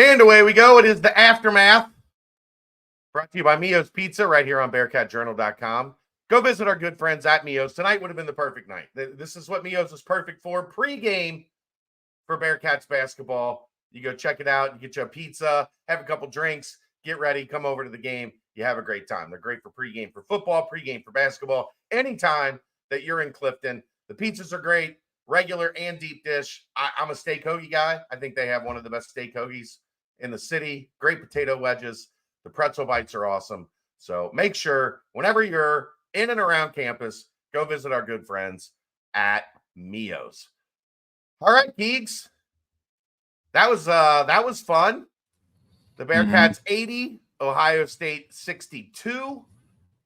And away we go. It is the Aftermath, brought to you by Mio's Pizza right here on BearcatJournal.com. Go visit our good friends at Mio's. Tonight would have been the perfect night. This is what Mio's is perfect for. Pre-game for Bearcats basketball. You go check it out. You get you a pizza, have a couple drinks, get ready, come over to the game. You have a great time. They're great for pregame for football, pregame for basketball. Anytime that you're in Clifton, the pizzas are great, regular and deep dish. I'm a steak hoagie guy. I think they have one of the best steak hoagies in the city. Great potato wedges. The pretzel bites are awesome. So make sure whenever you're in and around campus, go visit our good friends at Mio's. All right, Keegs. That was fun. The Bearcats 80, Ohio State 62.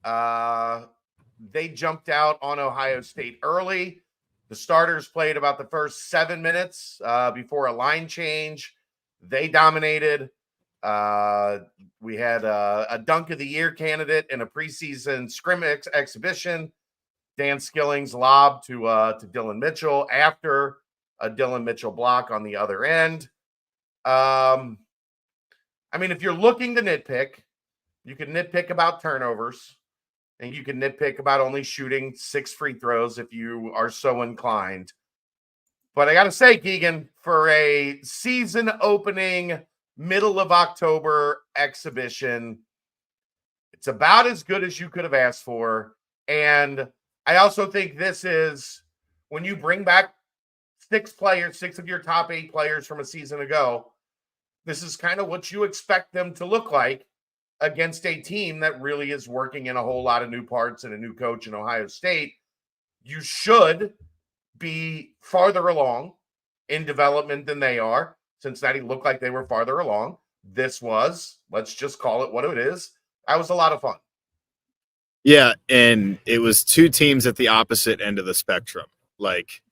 They jumped out on Ohio State early. The starters played about the first 7 minutes before a line change. They dominated. We had a Dunk of the Year candidate in a preseason scrimmage exhibition. Dan Skilling's lob to Dylan Mitchell after a Dylan Mitchell block on the other end. I mean, if you're looking to nitpick, you can nitpick about turnovers, and you can nitpick about only shooting 6 free throws if you are so inclined. But I got to say, Keegan, for a season opening, middle of October exhibition, it's about as good as you could have asked for. And I also think this is when you bring back 6 of your top 8 players from a season ago, this is kind of what you expect them to look like against a team that really is working in a whole lot of new parts and a new coach in Ohio State. You should be farther along in development than they are. Cincinnati looked like they were farther along. This was, let's just call it what it is. That was a lot of fun. Yeah, and it was 2 teams at the opposite end of the spectrum. Like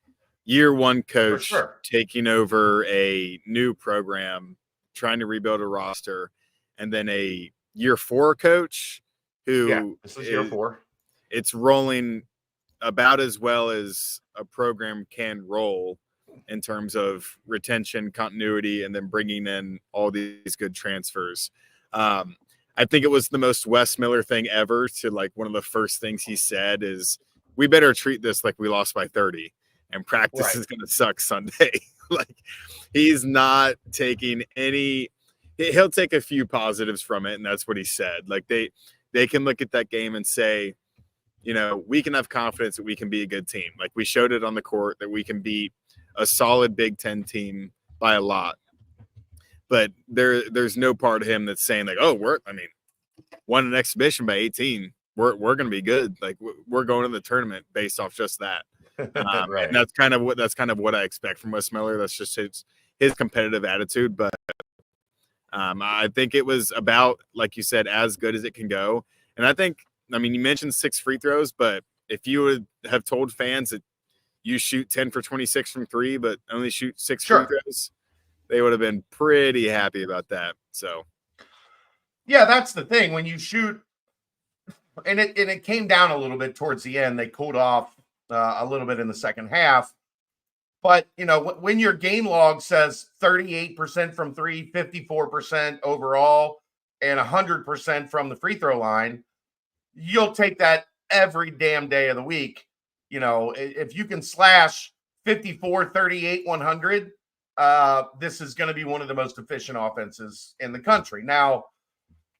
year 1 coach taking over a new program, trying to rebuild a roster, and then a year 4 coach who this is year 4. It's rolling about as well as a program can roll in terms of retention, continuity, and then bringing in all these good transfers. I think it was the most Wes Miller thing ever to, like, one of the first things he said is, we better treat this like we lost by 30 and practice is going to suck Sunday. Like, he's not taking any, he'll take a few positives from it. And that's what he said. Like, they can look at that game and say, you know, we can have confidence that we can be a good team. Like, we showed it on the court that we can beat a solid Big Ten team by a lot. But there's no part of him that's saying, like, oh, won an exhibition by 18. We're going to be good. Like, we're going to the tournament based off just that. Right. And that's kind of what I expect from Wes Miller. That's just his competitive attitude. But I think it was about, like you said, as good as it can go. And I think, I mean, you mentioned 6 free throws, but if you would have told fans that you shoot 10 for 26 from 3, but only shoot 6 free throws, they would have been pretty happy about that. So, yeah, that's the thing. When you shoot, and it came down a little bit towards the end. They cooled off a little bit in the second half. But, you know, when your game log says 38% from 3, 54% overall, and 100% from the free throw line, you'll take that every damn day of the week. You know, if you can slash 54, 38, 100, this is going to be one of the most efficient offenses in the country. Now,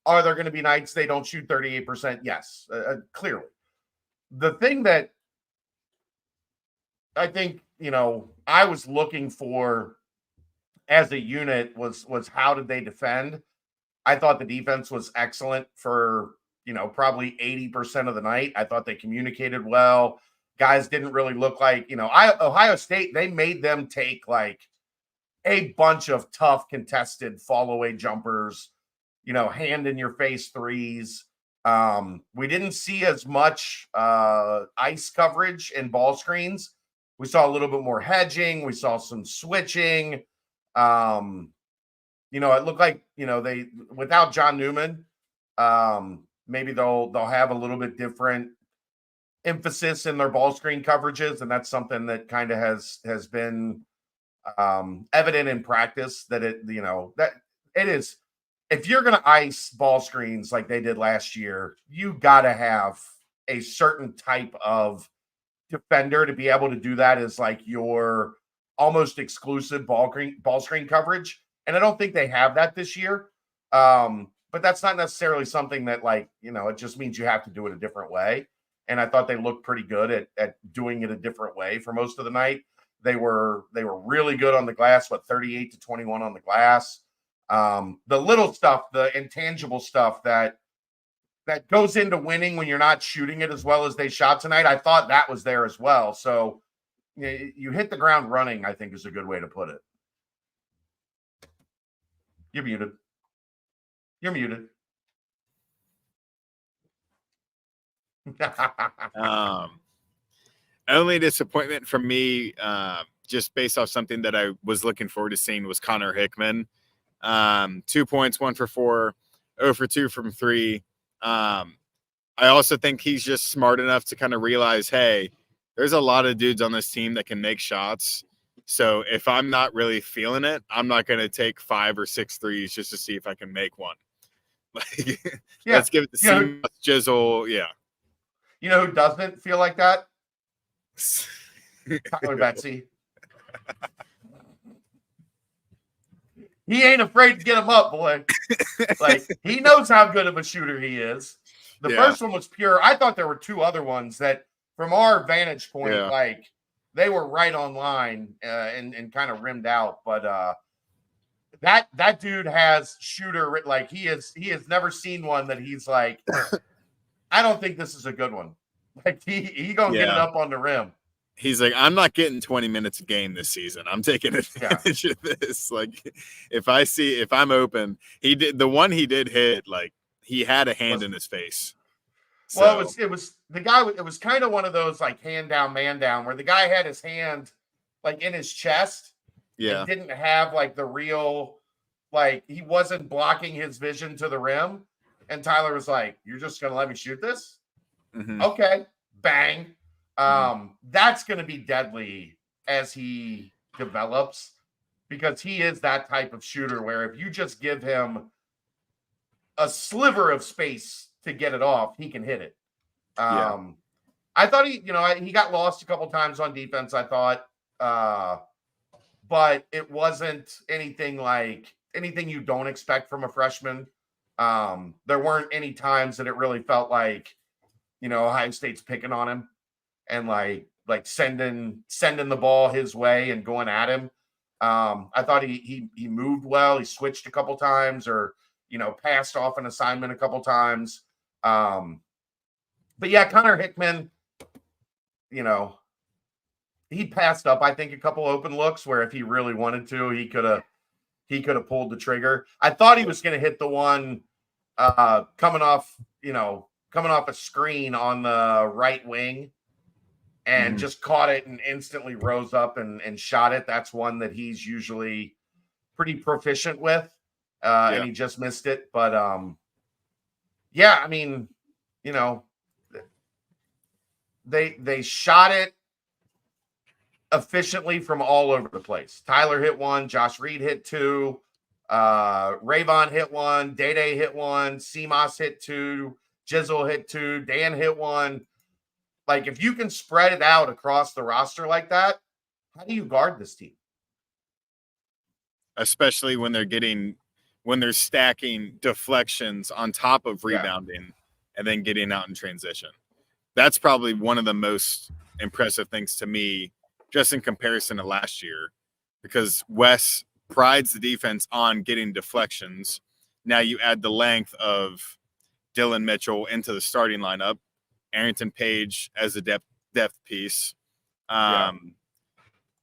are there going to be nights they don't shoot 38%? Yes, clearly. The thing that I think, you know, I was looking for as a unit was how did they defend? I thought the defense was excellent for, you know, probably 80% of the night. I thought they communicated well. Guys didn't really look like, you know, Ohio State, they made them take like a bunch of tough contested fall away jumpers, you know, hand in your face threes. We didn't see as much ice coverage and ball screens. We saw a little bit more hedging. We saw some switching. You know, it looked like, you know, they, without John Newman, maybe they'll have a little bit different emphasis in their ball screen coverages. And that's something that kind of has been evident in practice, that it, you know, that It is. If you're going to ice ball screens like they did last year, you got to have a certain type of defender to be able to do that as like your almost exclusive ball screen coverage. And I don't think they have that this year. But that's not necessarily something that, like, it just means you have to do it a different way. And I thought they looked pretty good at doing it a different way for most of the night. They were really good on the glass, 38-21 on the glass. The little stuff, the intangible stuff that goes into winning when you're not shooting it as well as they shot tonight, I thought that was there as well. So you hit the ground running, I think is a good way to put it. You're muted. You're muted. Only disappointment from me, just based off something that I was looking forward to seeing, was Connor Hickman. 2 points, 1 for 4, 0 for 2 from 3. I also think he's just smart enough to kind of realize, hey, there's a lot of dudes on this team that can make shots. So if I'm not really feeling it, I'm not going to take 5 or 6 threes just to see if I can make one. Like, let's give it to Jizzle. Yeah. You know who doesn't feel like that? Tyler Betsy. He ain't afraid to get him up, boy. Like, he knows how good of a shooter he is. The first one was pure. I thought there were 2 other ones that, from our vantage point, like, they were right on line and kind of rimmed out. But that dude has shooter, like, he has never seen one that he's like, I don't think this is a good one. Like, he gonna get it up on the rim. He's like, I'm not getting 20 minutes a game this season. I'm taking advantage of this. Like, if I'm open, the one he did hit, like, he had a hand in his face. So. Well, it was the guy. It was kind of one of those, like, hand down, man down, where the guy had his hand, like, in his chest. Yeah. Didn't have, like, the real, like, he wasn't blocking his vision to the rim. And Tyler was like, "You're just going to let me shoot this?" Mm-hmm. Okay. Bang. That's going to be deadly as he develops, because he is that type of shooter where if you just give him a sliver of space to get it off, he can hit it. I thought he got lost a couple times on defense, I thought, but it wasn't anything you don't expect from a freshman. There weren't any times that it really felt like, Ohio State's picking on him and like sending the ball his way and going at him. I thought he moved well. He switched a couple times, or passed off an assignment a couple times. But yeah, Connor Hickman, he passed up, I think, a couple open looks where if he really wanted to, he could have pulled the trigger. I thought he was going to hit the one coming off a screen on the right wing, and just caught it and instantly rose up and shot it. That's one that he's usually pretty proficient with. And he just missed it. But I mean, they shot it efficiently from all over the place. Tyler hit one, Josh Reed hit 2, Rayvon hit 1, Day hit 1, Seamoss hit 2, Jizzle hit 2, Dan hit 1. Like, if you can spread it out across the roster like that, how do you guard this team? Especially when they're stacking deflections on top of rebounding and then getting out in transition. That's probably one of the most impressive things to me, just in comparison to last year, because Wes prides the defense on getting deflections. Now you add the length of Dylan Mitchell into the starting lineup, Arrington Page as a depth piece.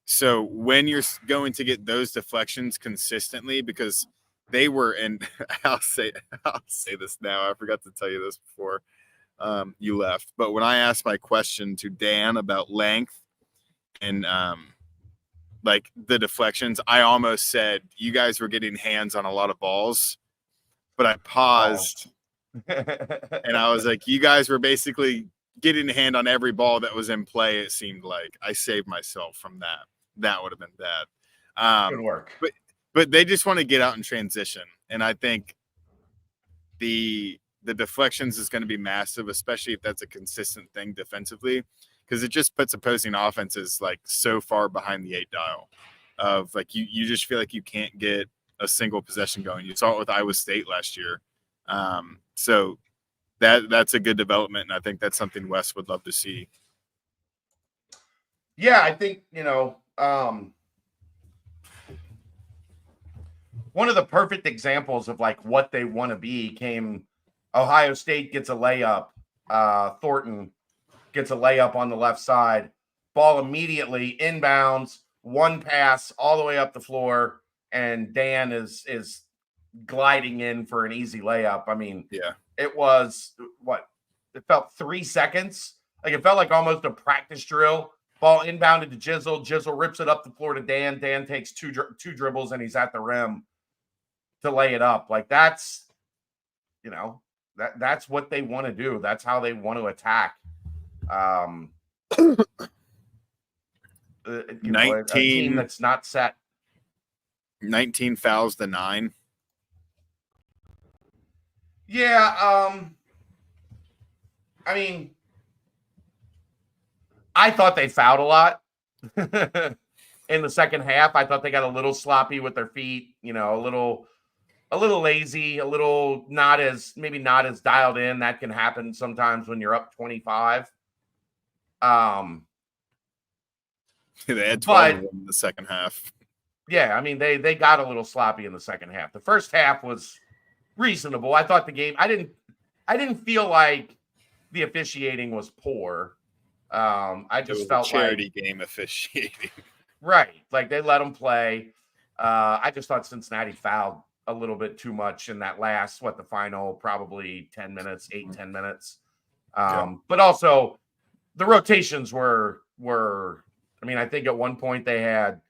So when you're going to get those deflections consistently, because they were in, I'll say this now. I forgot to tell you this before you left. But when I asked my question to Dan about length and like the deflections, I almost said you guys were getting hands on a lot of balls, but I paused and I was like, you guys were basically getting a hand on every ball that was in play. It seemed like I saved myself from that. That would have been bad. Good work. But they just want to get out in transition. And I think the deflections is going to be massive, especially if that's a consistent thing defensively, because it just puts opposing offenses like so far behind the 8 dial of like you just feel like you can't get a single possession going. You saw it with Iowa State last year. So that's a good development, and I think that's something Wes would love to see. Yeah, I think, one of the perfect examples of like what they want to be came Ohio State gets a layup. Thornton gets a layup on the left side. Ball immediately inbounds, one pass all the way up the floor, and Dan is gliding in for an easy layup. I mean, Yeah. It was it felt 3 seconds. Like it felt like almost a practice drill. Ball inbounded to Jizzle. Jizzle rips it up the floor to Dan. Dan takes two dribbles and he's at the rim to lay it up. Like that's what they want to do. That's how they want to attack. 19 a team that's not set. 19 fouls to 9. Yeah, I mean, I thought they fouled a lot in the second half. I thought they got a little sloppy with their feet, a little lazy, a little maybe not as dialed in. That can happen sometimes when you're up 25. They had 12 of them in the second half. Yeah, I mean, they got a little sloppy in the second half. The first half was reasonable. I thought the game, I didn't feel like the officiating was poor. I just felt charity game officiating. Right. Like they let them play. I just thought Cincinnati fouled a little bit too much in that last, the final probably 10 minutes, 8-10 minutes. But also the rotations were, I mean, I think at one point they had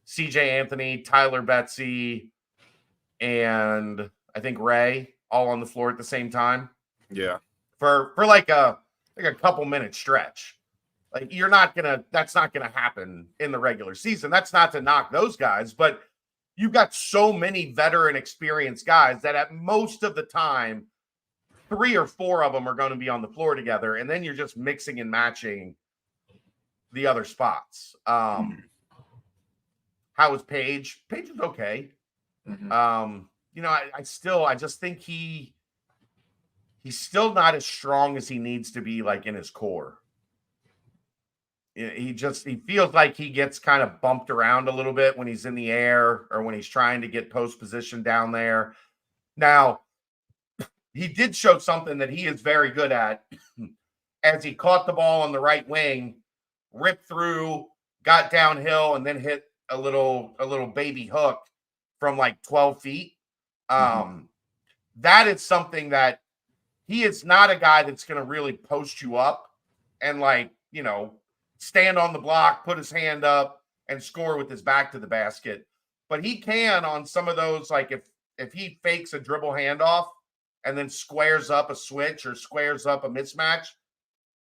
CJ Anthony, Tyler Betsy, and I think Ray all on the floor at the same time. Yeah. For like a couple minute stretch. Like that's not gonna happen in the regular season. That's not to knock those guys, but you've got so many veteran experienced guys that at most of the time, 3 or 4 of them are going to be on the floor together, and then you're just mixing and matching the other spots. How is Paige? Paige is okay. Mm-hmm. I just think he's still not as strong as he needs to be, like in his core. He feels like he gets kind of bumped around a little bit when he's in the air or when he's trying to get post position down there. Now, he did show something that he is very good at as he caught the ball on the right wing, ripped through, got downhill, and then hit a little baby hook from like 12 feet. That is something that he is not a guy that's going to really post you up and stand on the block, put his hand up, and score with his back to the basket. But he can on some of those, like if he fakes a dribble handoff and then squares up a switch or squares up a mismatch,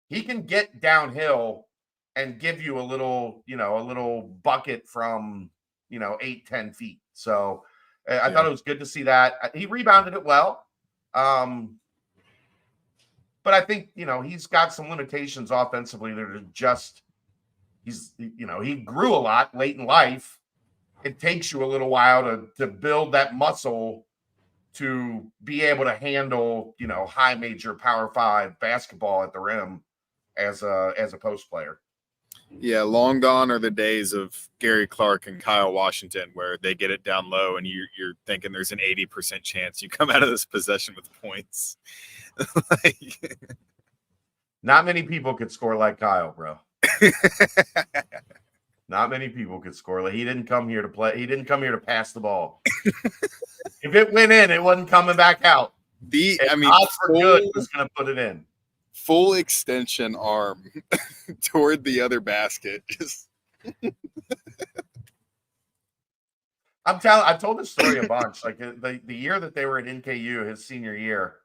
he can get downhill and give you a little bucket from 8-10 feet. So I thought it was good to see that. He rebounded it well. But I think, he's got some limitations offensively that are just, he grew a lot late in life. It takes you a little while to build that muscle to be able to handle, high major Power 5 basketball at the rim as a post player. Yeah, long gone are the days of Gary Clark and Kyle Washington where they get it down low and you're thinking there's an 80% chance you come out of this possession with points. Not many people could score like Kyle, bro. Not many people could score. Like he didn't come here to play. He didn't come here to pass the ball. If it went in, it wasn't coming back out. Good was going to put it in. Full extension arm toward the other basket. Just I've told this story a bunch. Like the year that they were at NKU, his senior year,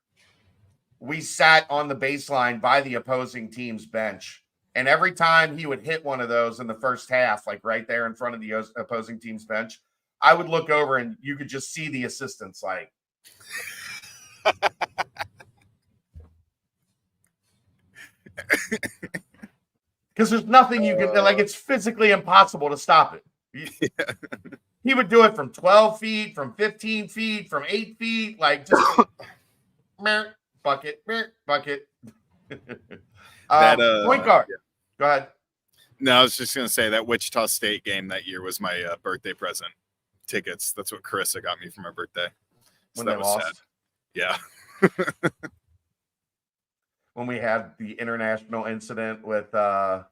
we sat on the baseline by the opposing team's bench. And every time he would hit one of those in the first half, like right there in front of the opposing team's bench, I would look over and you could just see the assistants like, Because there's nothing you can, like, it's physically impossible to stop it. He would do it from 12 feet, from 15 feet, from 8 feet, like just bucket, bucket. Point guard. Yeah. Go ahead. No, I was just going to say that Wichita State game that year was my birthday present. Tickets. That's what Carissa got me for my birthday. So When that they was lost. sad. Yeah. When we had the international incident with Greg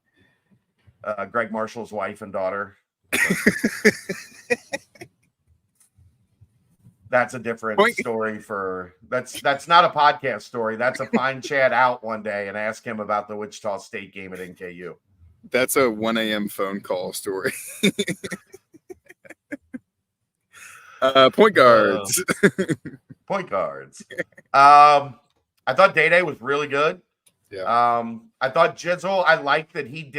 Marshall's wife and daughter. That's a different story that's not a podcast story. That's a fine Chad out one day and ask him about the Wichita State game at NKU. That's a 1 a.m. phone call story. Point guards. Point guards. I thought Day was really good. Yeah. I thought Jizzle, I liked that he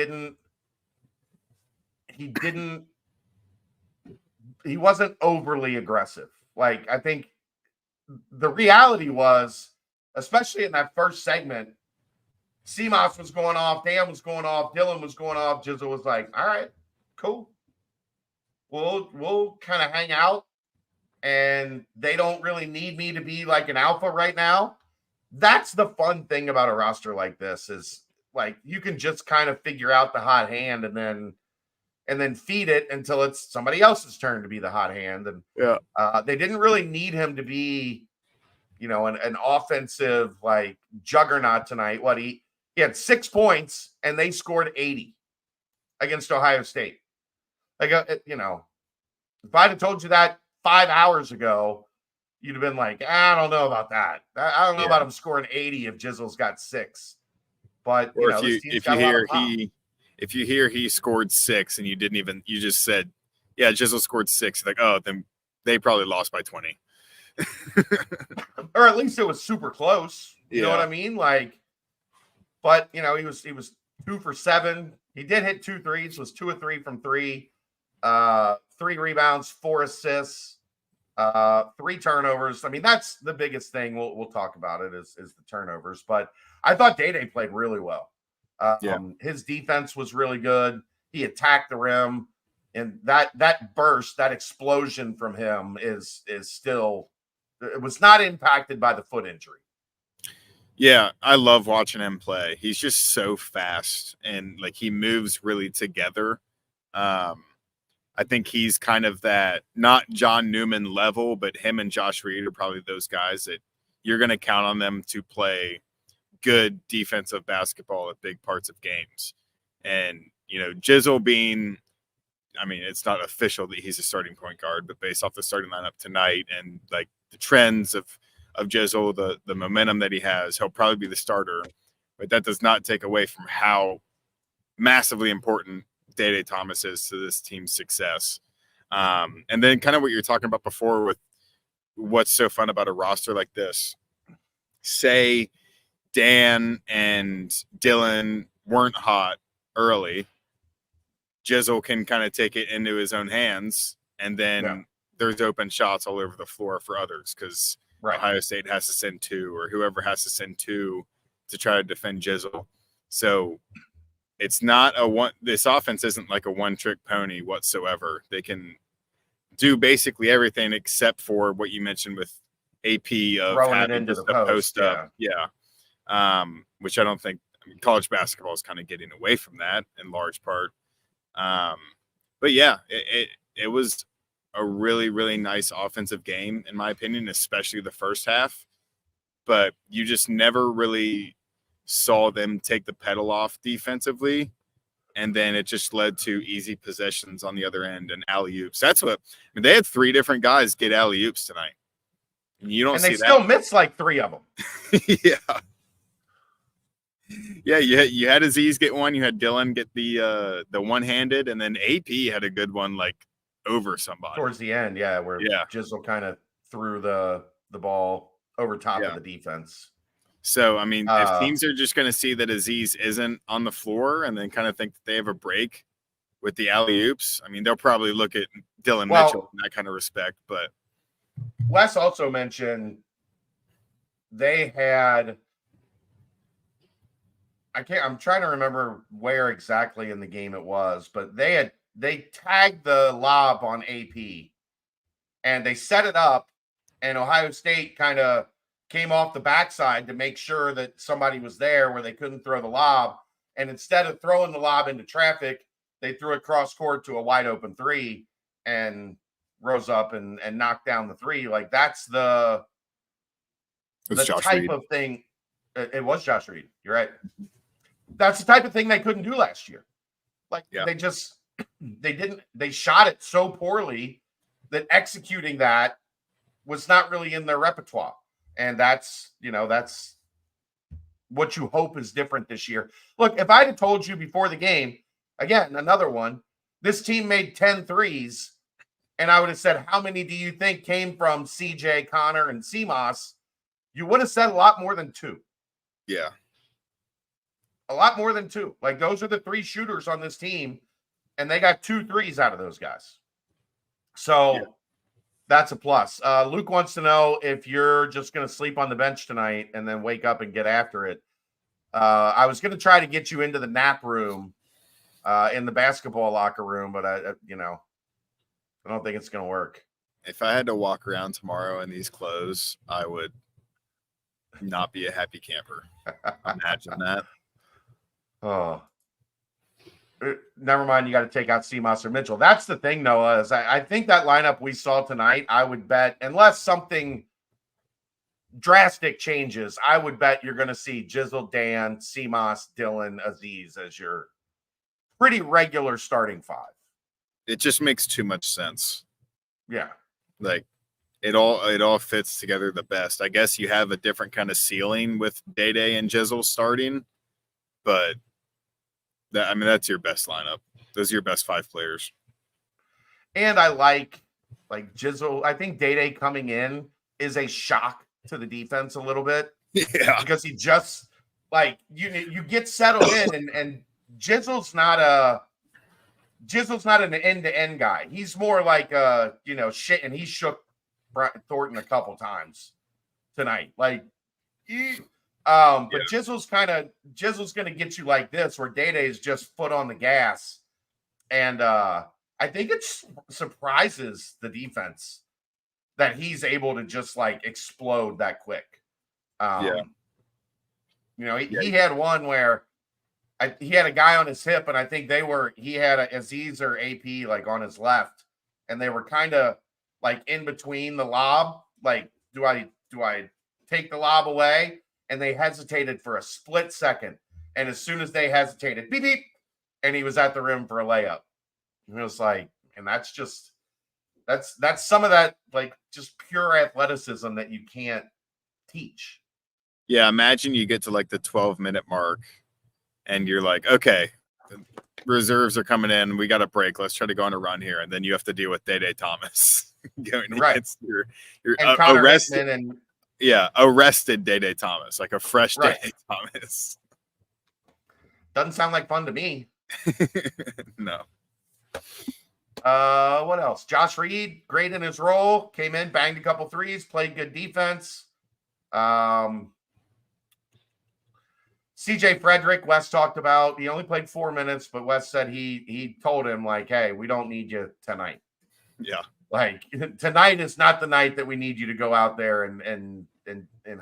wasn't overly aggressive. Like, I think the reality was, especially in that first segment, CMOS was going off, Dan was going off, Dylan was going off. Jizzle was like, all right, cool. We'll kind of hang out, and they don't really need me to be like an alpha right now. That's the fun thing about a roster like this is, like, you can just kind of figure out the hot hand and then feed it until it's somebody else's turn to be the hot hand. And they didn't really need him to be, an offensive like juggernaut tonight. He had 6 points and they scored 80 against Ohio State. Like, if I'd have told you that 5 hours ago, you'd have been like, I don't know about that. I don't know about him scoring 80 if Jizzle's got 6. But if you hear he scored 6 and you just said, yeah, Jizzle scored 6, like, oh, then they probably lost by 20. Or at least it was super close. You know what I mean? Like, but he was 2 for 7. He did hit 2 threes, was 2 of 3 from 3, 3 rebounds, 4 assists, 3 turnovers. I mean, that's the biggest thing. We'll talk about it is the turnovers. But I thought Day played really well. His defense was really good. He attacked the rim, and that burst, that explosion from him is still, it was not impacted by the foot injury. Yeah, I love watching him play. He's just so fast, and like, he moves really together. I think he's kind of that, not John Newman level, but him and Josh Reed are probably those guys that you're going to count on them to play good defensive basketball at big parts of games. And, Jizzle being, I mean, it's not official that he's a starting point guard, but based off the starting lineup tonight and like the trends of Jizzle, the momentum that he has, he'll probably be the starter. But that does not take away from how massively important Day Thomas is to this team's success. And then kind of what you're talking about before with what's so fun about a roster like this. Say Dan and Dylan weren't hot early. Jizzle can kind of take it into his own hands, and then there's open shots all over the floor for others because Ohio State has to send 2, or whoever has to send 2 to try to defend Jizzle. So it's not this offense isn't like a one-trick pony whatsoever. They can do basically everything except for what you mentioned with AP of throwing having it into just the post up. Which I don't think, college basketball is kind of getting away from that in large part. But yeah, it was a really, really nice offensive game, in my opinion, especially the first half. But you just never really saw them take the pedal off defensively. And then it just led to easy possessions on the other end and alley-oops. That's what, I mean, they had 3 different guys get alley-oops tonight. And you don't see that. And they still missed like 3 of them. Yeah. Yeah, you had Aziz get one. You had Dylan get the one-handed, and then AP had a good one like over somebody towards the end. Where Jizzle kind of threw the ball over top of the defense. So I mean, if teams are just going to see that Aziz isn't on the floor and then kind of think that they have a break with the alley-oops, I mean, they'll probably look at Dylan Mitchell in that kind of respect. But Wes also mentioned they had. I'm trying to remember where exactly in the game it was, but they tagged the lob on AP and they set it up, and Ohio State kind of came off the backside to make sure that somebody was there where they couldn't throw the lob. And instead of throwing the lob into traffic, they threw it cross court to a wide open three and rose up and knocked down the three. Like that's the type Reed. of thing. It was Josh Reed. You're right. That's the type of thing they couldn't do last year. Like they shot it so poorly that executing that was not really in their repertoire. And that's what you hope is different this year. Look, if I'd have told you before the game, again, another one, this team made 10 threes, and I would have said, how many do you think came from CJ, Connor, and CMOS? You would have said a lot more than 2. Yeah. A lot more than 2. Like, those are the 3 shooters on this team, and they got 2 threes out of those guys. So that's a plus. Luke wants to know if you're just going to sleep on the bench tonight and then wake up and get after it. I was going to try to get you into the nap room in the basketball locker room, but I don't think it's going to work. If I had to walk around tomorrow in these clothes, I would not be a happy camper. Imagine that. Oh, never mind. You got to take out CMOS or Mitchell. That's the thing, Noah, is I think that lineup we saw tonight, I would bet, unless something drastic changes, I would bet you're going to see Jizzle, Dan, CMOS, Dylan, Aziz as your pretty regular starting 5. It just makes too much sense. Yeah. Like it all fits together the best. I guess you have a different kind of ceiling with Day and Jizzle starting, but that's your best lineup. Those are your best 5 players. And I like Jizzle. I think Day coming in is a shock to the defense a little bit. Yeah. Because he just you get settled in and Jizzle's not an end-to-end guy. He's more like shit, and he shook Thornton a couple times tonight. But Jizzle's going to get you like this, where Day is just foot on the gas, and I think it surprises the defense that he's able to just explode that quick. He had one where he had a guy on his hip, and I think he had a Aziz or AP on his left, and they were kind of in between the lob. Do I take the lob away? And they hesitated for a split second. And as soon as they hesitated, beep, beep, and he was at the rim for a layup. And it was and that's some of that, just pure athleticism that you can't teach. Yeah. Imagine you get to the 12-minute mark and you're like, okay, reserves are coming in. We got a break. Let's try to go on a run here. And then you have to deal with Day Thomas going against your arrested. Arrested Day Thomas, like a fresh Day Thomas. Doesn't sound like fun to me. No. What else? Josh Reed, great in his role. Came in, banged a couple threes, played good defense. CJ Frederick, Wes talked about. He only played 4 minutes, but Wes said he told him, hey, we don't need you tonight. Yeah. Tonight is not the night that we need you to go out there and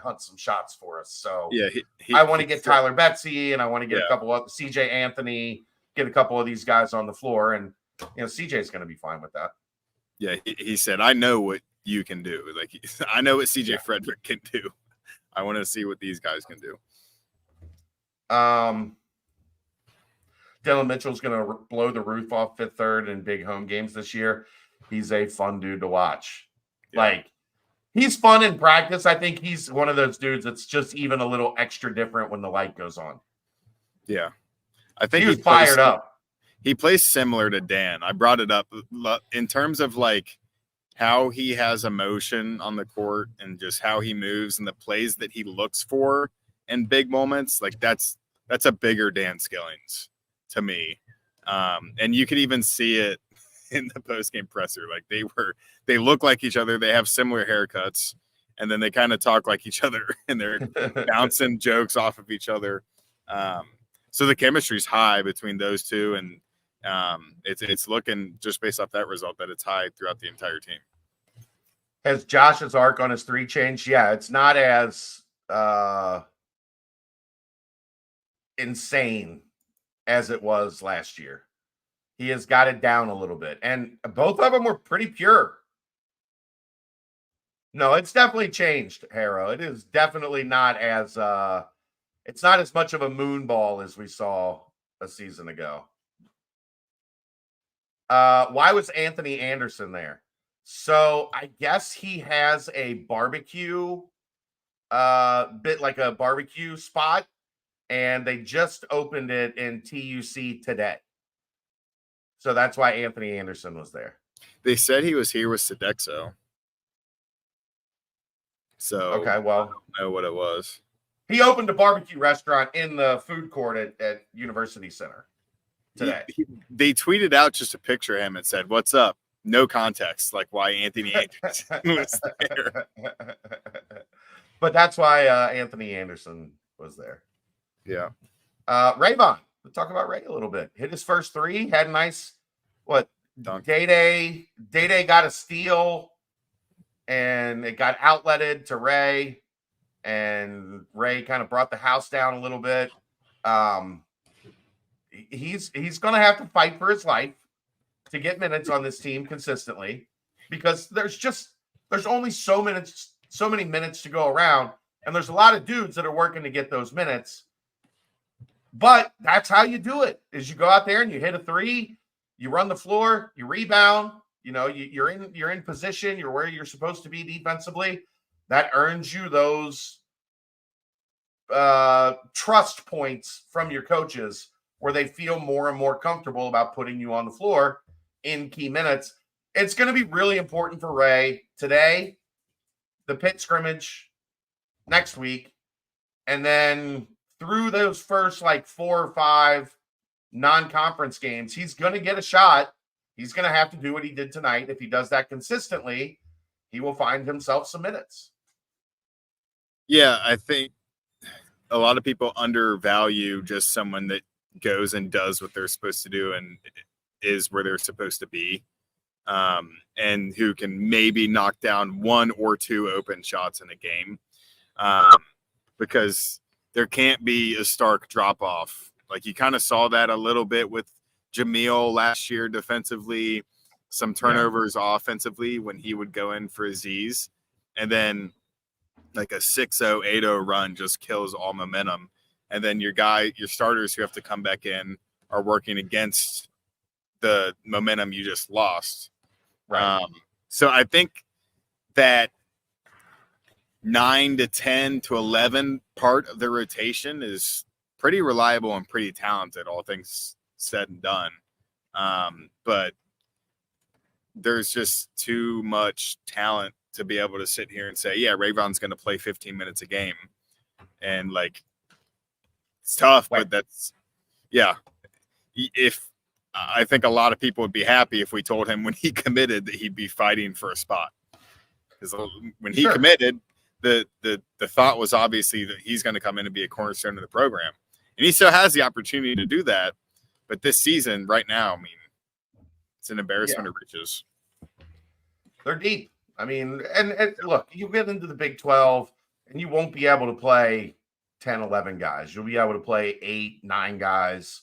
hunt some shots for us. So yeah, I want to get Tyler Betsy, and I want to get a couple of CJ Anthony, get a couple of these guys on the floor, and CJ's going to be fine with that. Yeah, he said, I know what you can do. I know what CJ Frederick can do. I want to see what these guys can do. Dylan Mitchell's going to blow the roof off Fifth Third in big home games this year. He's a fun dude to watch. Yeah. He's fun in practice. I think he's one of those dudes that's just even a little extra different when the light goes on. Yeah. I think he was fired up. He plays similar to Dan. I brought it up in terms of how he has emotion on the court and just how he moves and the plays that he looks for in big moments. That's a bigger Dan Skillings to me. And you could even see it in the post-game presser. Like they look like each other. They have similar haircuts, and then they kind of talk like each other, and they're bouncing jokes off of each other. So the chemistry's high between those two, and it's looking, just based off that result, that it's high throughout the entire team. Has Josh's arc on his three changed? Yeah, it's not as insane as it was last year. He has got it down a little bit, and both of them were pretty pure. No, it's definitely changed, Harrow. It is definitely not as it's not as much of a moon ball as we saw a season ago. Why was Anthony Anderson there? So I guess he has a barbecue bit, like a barbecue spot, and they just opened it in TUC today. So that's why Anthony Anderson was there. They said he was here with Sodexo. So okay, well, I don't know what it was. He opened a barbecue restaurant in the food court at University Center today. They tweeted out just a picture of him and said, "What's up?" No context, like why Anthony Anderson was there. But that's why Anthony Anderson was there. Yeah. Rayvon, let's talk about Ray a little bit. Hit his first three, had a nice dunk. Day got a steal, and it got outletted to Ray, and Ray kind of brought the house down a little bit. He's going to have to fight for his life to get minutes on this team consistently, because there's only so many minutes to go around, and there's a lot of dudes that are working to get those minutes. But that's how you do it, is you go out there and you hit a three, you run the floor, you rebound, you're in position, you're where you're supposed to be defensively. That earns you those trust points from your coaches, where they feel more and more comfortable about putting you on the floor in key minutes. It's going to be really important for Ray today, the Pitt scrimmage next week, and then through those first 4 or 5 non-conference games. He's going to get a shot. He's going to have to do what he did tonight. If he does that consistently, he will find himself some minutes. Yeah, I think a lot of people undervalue just someone that goes and does what they're supposed to do and is where they're supposed to be, and who can maybe knock down 1 or 2 open shots in a game, because there can't be a stark drop-off. Like, you kind of saw that a little bit with Jamil last year defensively, some turnovers offensively when he would go in for Aziz, and then like a 6-0, 8-0 run just kills all momentum. And then your starters who have to come back in are working against the momentum you just lost. Right. So I think that 9 to 10 to 11 part of the rotation is pretty reliable and pretty talented, all things said and done. But there's just too much talent to be able to sit here and say, yeah, Rayvon's going to play 15 minutes a game. And it's tough, but if I think a lot of people would be happy if we told him when he committed that he'd be fighting for a spot. Because when he committed, the thought was obviously that he's going to come in and be a cornerstone of the program. And he still has the opportunity to do that. But this season, right now, I mean, it's an embarrassment of riches. They're deep. I mean, and look, you get into the Big 12, and you won't be able to play 10, 11 guys. You'll be able to play 8, 9 guys.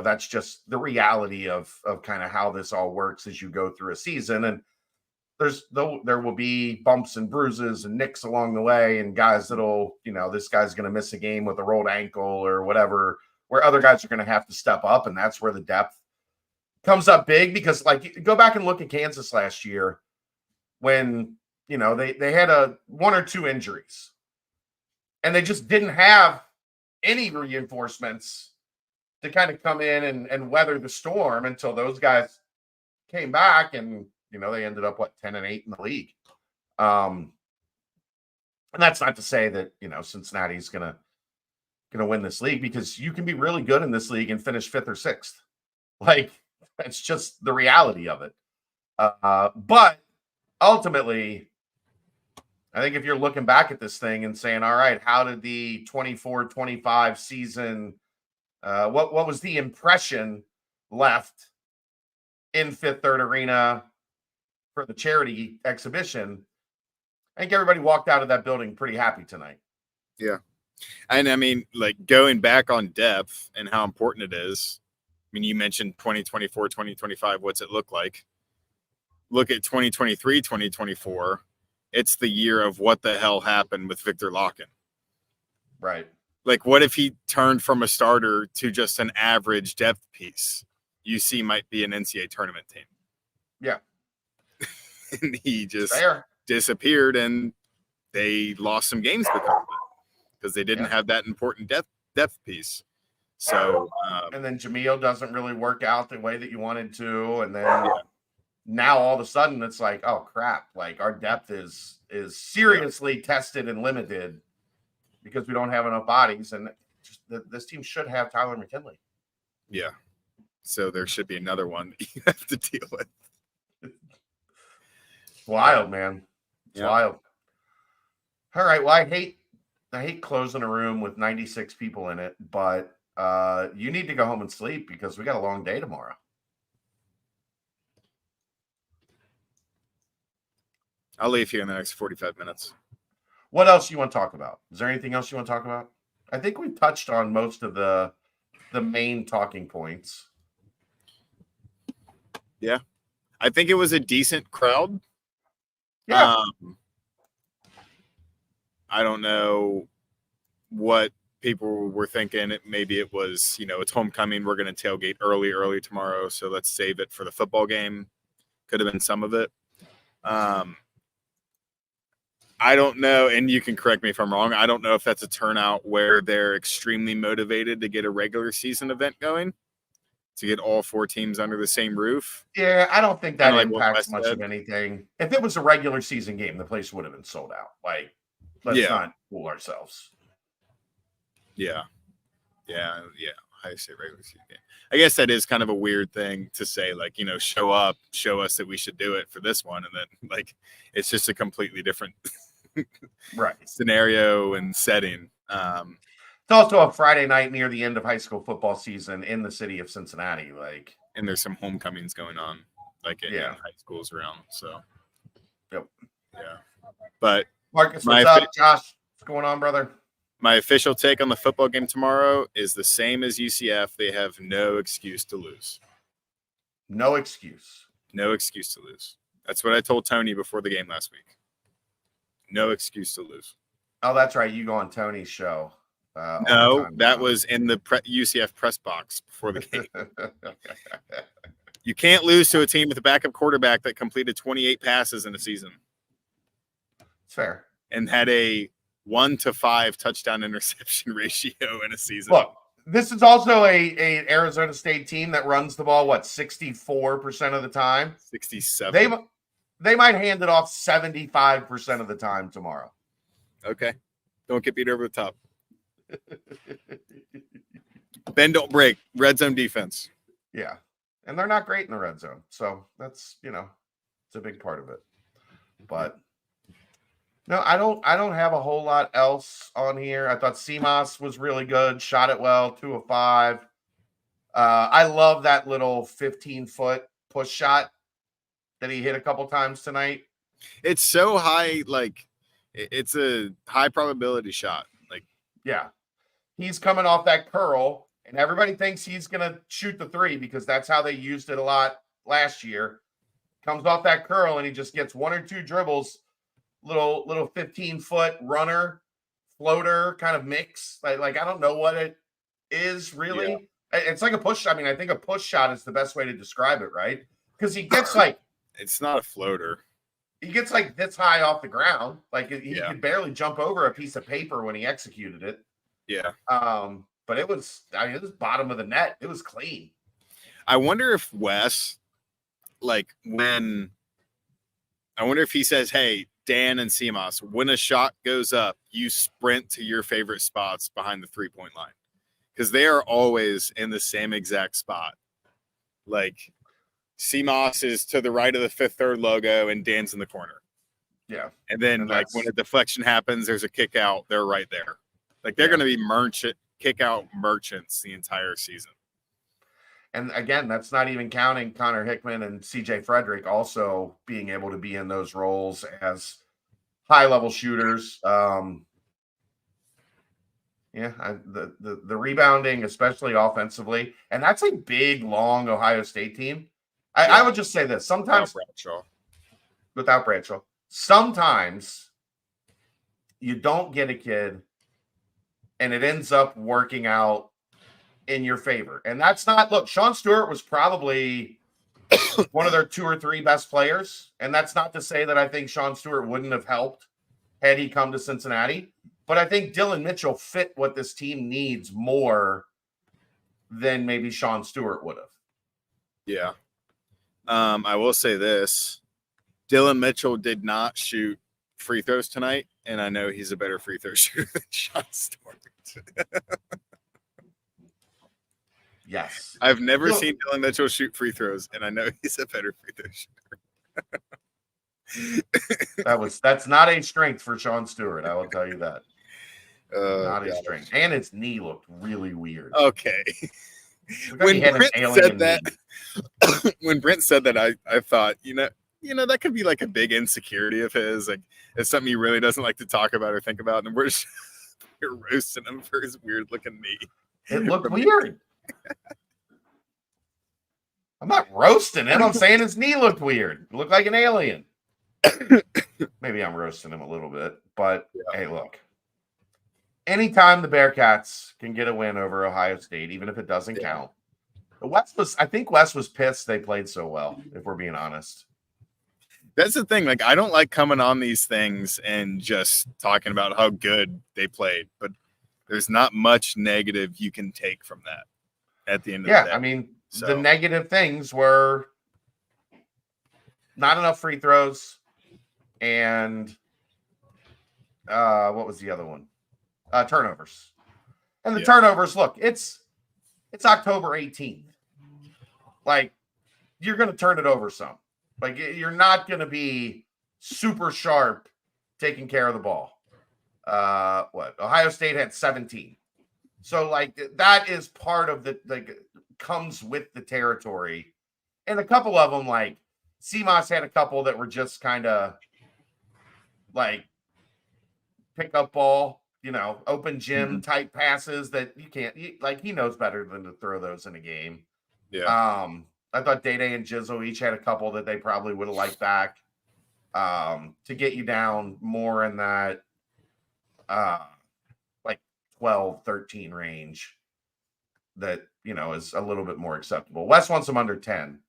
That's just the reality of kind of how this all works as you go through a season. And there will be bumps and bruises and nicks along the way, and guys that'll, this guy's going to miss a game with a rolled ankle or whatever, where other guys are going to have to step up. And that's where the depth comes up big, because go back and look at Kansas last year when, they had 1 or 2 injuries, and they just didn't have any reinforcements to kind of come in and weather the storm until those guys came back, and, they ended up 10-8 in the league. And that's not to say that, Cincinnati's going to win this league, because you can be really good in this league and finish 5th or 6th. It's just the reality of it. But ultimately, I think if you're looking back at this thing and saying, all right, how did the 24-25 season, what was the impression left in Fifth Third Arena for the charity exhibition? I think everybody walked out of that building pretty happy tonight. Yeah. And I mean, like going back on depth and how important it is. I mean, you mentioned 2024, 2025. What's it look like? Look at 2023, 2024. It's the year of what the hell happened with Victor Locken. Right. Like, what if he turned from a starter to just an average depth piece? UC might be an NCAA tournament team. Yeah. And he just disappeared, and they lost some games because of it, because they didn't have that important depth piece. So, and then Jamil doesn't really work out the way that you wanted to, and then now all of a sudden it's like, oh crap! Like our depth is seriously tested and limited because we don't have enough bodies, and this team should have Tyler McKinley. Yeah. So there should be another one that you have to deal with. It's wild, man. It's wild. All right. Well, I hate closing a room with 96 people in it, but you need to go home and sleep because we got a long day tomorrow. I'll leave here in the next 45 minutes. What else you want to talk about? Is there anything else you want to talk about? I think we touched on most of the main talking points. Yeah. I think it was a decent crowd. Yeah. I don't know what people were thinking. Maybe it was, it's homecoming. We're going to tailgate early tomorrow, so let's save it for the football game. Could have been some of it. I don't know, and you can correct me if I'm wrong. I don't know if that's a turnout where they're extremely motivated to get a regular season event going, to get all four teams under the same roof. Yeah, I don't think that impacts much of anything. If it was a regular season game, the place would have been sold out. Like, let's not fool ourselves. Yeah. I say regular season game. I guess that is kind of a weird thing to say, like, show up, show us that we should do it for this one. And then, like, it's just a completely different scenario and setting. It's also a Friday night near the end of high school football season in the city of Cincinnati. Like, and there's some homecomings going on, like in high schools around. So, But Marcus, what's up? Josh, what's going on, brother? My official take on the football game tomorrow is the same as UCF. They have no excuse to lose. No excuse. No excuse to lose. That's what I told Tony before the game last week. No excuse to lose. Oh, that's right. You go on Tony's show. No, that was in the UCF press box before the game. You can't lose to a team with a backup quarterback that completed 28 passes in a season. It's fair. And had a 1-to-5 touchdown interception ratio in a season. Look, this is also a Arizona State team that runs the ball, 64% of the time? 67. They might hand it off 75% of the time tomorrow. Okay. Don't get beat over the top. Bend, don't break. Red zone defense. Yeah. And they're not great in the red zone. So that's, it's a big part of it. But no, I don't have a whole lot else on here. I thought Seamas was really good. Shot it well, 2 of 5. I love that little 15-foot push shot that he hit a couple times tonight. It's so high, like it's a high probability shot. Like, yeah. He's coming off that curl, and everybody thinks he's going to shoot the 3 because that's how they used it a lot last year. Comes off that curl, and he just gets 1 or 2 dribbles, little 15-foot runner, floater kind of mix. Like I don't know what it is really. Yeah. It's like a push. I mean, I think a push shot is the best way to describe it, right? Because he gets it's not a floater. He gets this high off the ground. Like he could barely jump over a piece of paper when he executed it. Yeah. But it was bottom of the net. It was clean. I wonder if Wes, I wonder if he says, hey, Dan and Seamas, when a shot goes up, you sprint to your favorite spots behind the 3-point line. Because they are always in the same exact spot. Like, CMOS is to the right of the 5th third logo, and Dan's in the corner. Yeah. And then, And like, when a deflection happens, there's a kick out. They're right there. Like, they're going to be kick out merchants the entire season. And again, that's not even counting Connor Hickman and CJ Frederick also being able to be in those roles as high-level shooters. The rebounding, especially offensively, and that's a big, long Ohio State team. I would just say this: sometimes without Bradshaw, sometimes you don't get a kid, and it ends up working out in your favor. And that's not, look, Sean Stewart was probably one of their 2 or 3 best players. And that's not to say that I think Sean Stewart wouldn't have helped had he come to Cincinnati. But I think Dylan Mitchell fit what this team needs more than maybe Sean Stewart would have. Yeah. I will say this. Dylan Mitchell did not shoot free throws tonight, and I know he's a better free throw shooter than Sean Stewart. Yes. I've never seen Dylan Mitchell shoot free throws, and I know he's a better free throw shooter. That's not a strength for Sean Stewart, I will tell you that. Not a strength. And his knee looked really weird. Okay. When Brent said that, when Brent said that, I thought, you know, that could be like a big insecurity of his. Like, it's something he really doesn't like to talk about or think about. And we're roasting him for his weird looking knee. It looked weird. I'm not roasting him. I'm saying his knee looked weird. It looked like an alien. Maybe I'm roasting him a little bit, but hey, look. Anytime the Bearcats can get a win over Ohio State, even if it doesn't count. I think Wes was pissed they played so well, if we're being honest. That's the thing. Like, I don't like coming on these things and just talking about how good they played, but there's not much negative you can take from that at the end of the day. Yeah, I mean, the negative things were not enough free throws and what was the other one? Turnovers. And the turnovers, look, it's October 18th. Like, you're going to turn it over some. Like, you're not going to be super sharp taking care of the ball. Ohio State had 17. So, like, that is part of comes with the territory. And a couple of them, like, CMOS had a couple that were just kind of, like, pick up ball, you know, open gym type passes that you can't, he knows better than to throw those in a game. Yeah. I thought Day and Jizzle each had a couple that they probably would have liked back to get you down more in that like 12, 13 range that, you know, is a little bit more acceptable. Wes wants them under 10.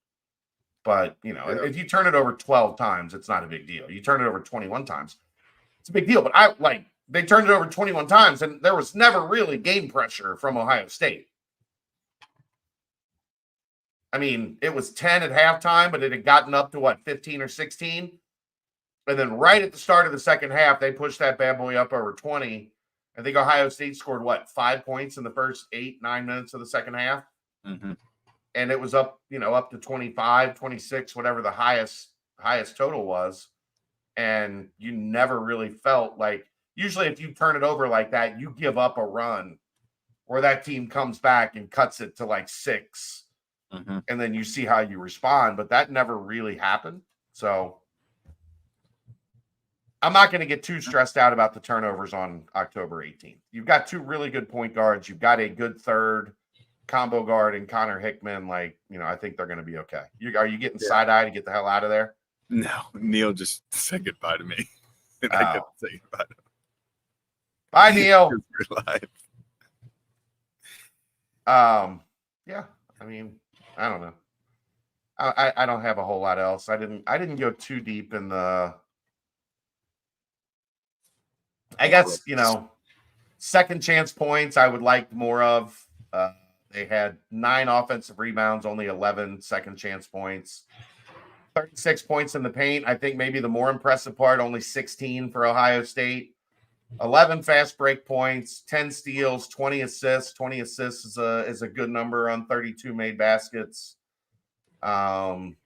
But, you know, if you turn it over 12 times, it's not a big deal. You turn it over 21 times, it's a big deal. But they turned it over 21 times, and there was never really game pressure from Ohio State. I mean, it was 10 at halftime, but it had gotten up to 15 or 16. And then right at the start of the second half, they pushed that bad boy up over 20. I think Ohio State scored 5 points in the first 8-9 minutes of the second half. Mm-hmm. And it was up to 25, 26, whatever the highest total was. And you never really felt like, usually if you turn it over like that, you give up a run where that team comes back and cuts it to 6. Mm-hmm. And then you see how you respond, but that never really happened. So I'm not going to get too stressed out about the turnovers on October 18th. You've got 2 really good point guards. You've got a good third combo guard in Connor Hickman. I think they're going to be okay. Are you getting side-eye to get the hell out of there? No, Neil just said goodbye to me. And I couldn't say goodbye to him. Bye, Neil. We're live. Yeah, I mean, I don't know. I don't have a whole lot else. I didn't go too deep in the, I guess, second chance points I would like more of. They had 9 offensive rebounds, only 11 second chance points. 36 points in the paint. I think maybe the more impressive part, only 16 for Ohio State. 11 fast break points, 10 steals, 20 assists. 20 assists is a good number on 32 made baskets. And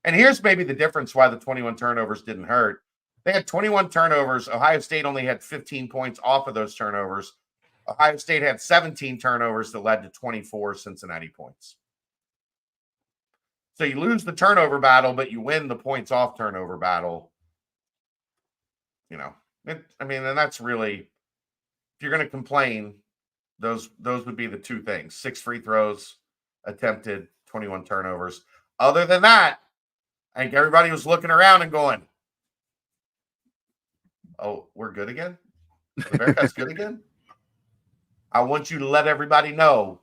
here's maybe the difference why the 21 turnovers didn't hurt. They had 21 turnovers. Ohio State only had 15 points off of those turnovers. Ohio State had 17 turnovers that led to 24 Cincinnati points. So you lose the turnover battle, but you win the points off turnover battle. And that's really, if you're going to complain, those would be the two things: 6 free throws attempted, 21 turnovers. Other than that, I think everybody was looking around and going, "Oh, we're good again? The Bearcats good again?" I want you to let everybody know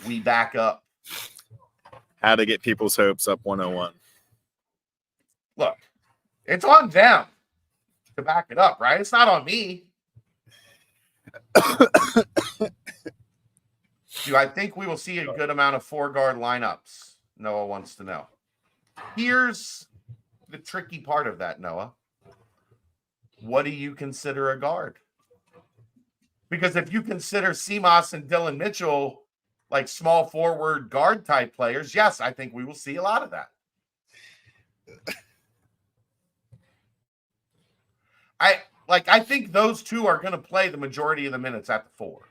we back up. How to get people's hopes up 101. Look, it's on them to back it up, right? It's not on me. Do I think we will see a good amount of 4-guard lineups? Noah wants to know. Here's the tricky part of that, Noah. What do you consider a guard? Because if you consider Seamoss and Dylan Mitchell like small forward guard type players, yes, I think we will see a lot of that. I think those two are going to play the majority of the minutes at the 4.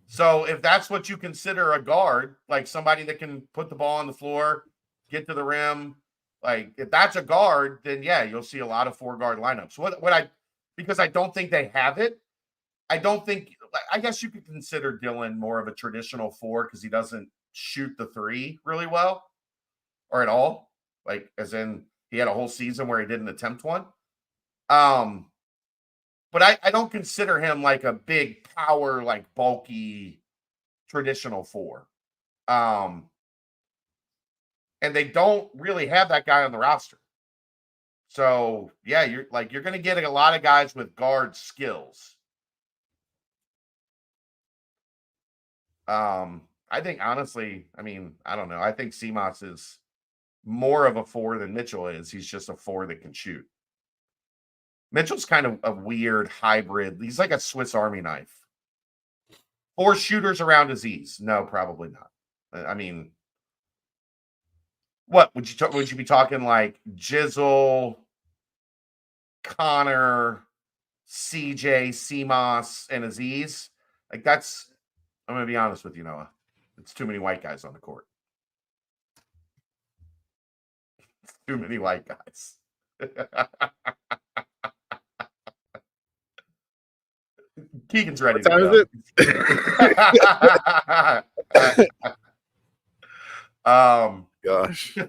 So if that's what you consider a guard, like somebody that can put the ball on the floor, get to the rim, like if that's a guard, then yeah, you'll see a lot of 4-guard lineups. Because I don't think they have it. I guess you could consider Dylan more of a traditional 4 because he doesn't shoot the 3 really well or at all. Like, as in he had a whole season where he didn't attempt one. But I don't consider him like a big power, like bulky traditional 4. And they don't really have that guy on the roster. So yeah, you're going to get a lot of guys with guard skills. I think honestly, I don't know. I think Seamoss is more of a 4 than Mitchell is. He's just a 4 that can shoot. Mitchell's kind of a weird hybrid. He's like a Swiss Army knife. 4 shooters around Aziz? No, probably not. What would you be talking like? Jizzle, Connor, CJ, Seamoss, and Aziz? Like that's. I'm going to be honest with you, Noah. It's too many white guys on the court. It's too many white guys. Keegan's ready to go. Gosh. If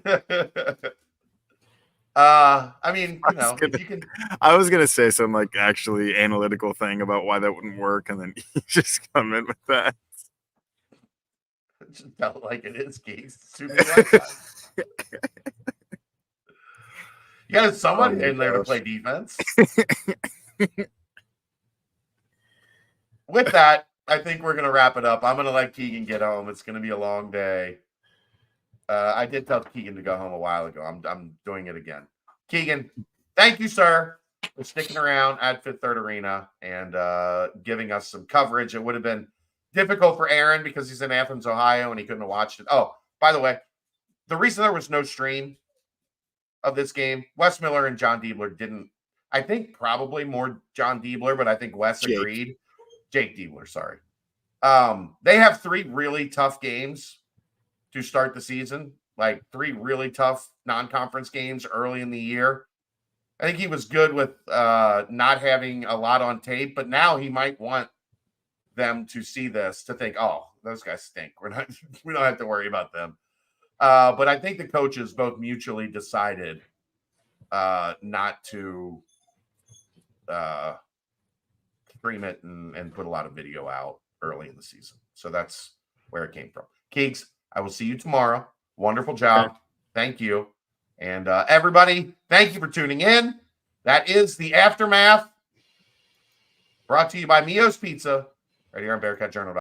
you can. I was gonna say some like actually analytical thing about why that wouldn't work, and then you just come in with that. Just tell it like it is, Keith. Too many white guys. You got somebody in there to play defense. With that, I think we're going to wrap it up. I'm going to let Keegan get home. It's going to be a long day. I did tell Keegan to go home a while ago. I'm doing it again. Keegan, thank you, sir, for sticking around at Fifth Third Arena and giving us some coverage. It would have been difficult for Aaron because he's in Athens, Ohio, and he couldn't have watched it. Oh, by the way, the reason there was no stream of this game, Wes Miller and John Diebler didn't. I think probably more John Diebler, but I think Wes agreed. Jake Diebler, sorry. They have 3 really tough games to start the season, like 3 really tough non-conference games early in the year. I think he was good with not having a lot on tape, but now he might want them to see this to think, oh, those guys stink. We don't have to worry about them. But I think the coaches both mutually decided not to stream it and put a lot of video out early in the season. So that's where it came from. Keegs, I will see you tomorrow. Wonderful job. Okay. Thank you. And everybody, thank you for tuning in. That is the Aftermath, brought to you by Mio's Pizza, right here on BearcatJournal.com.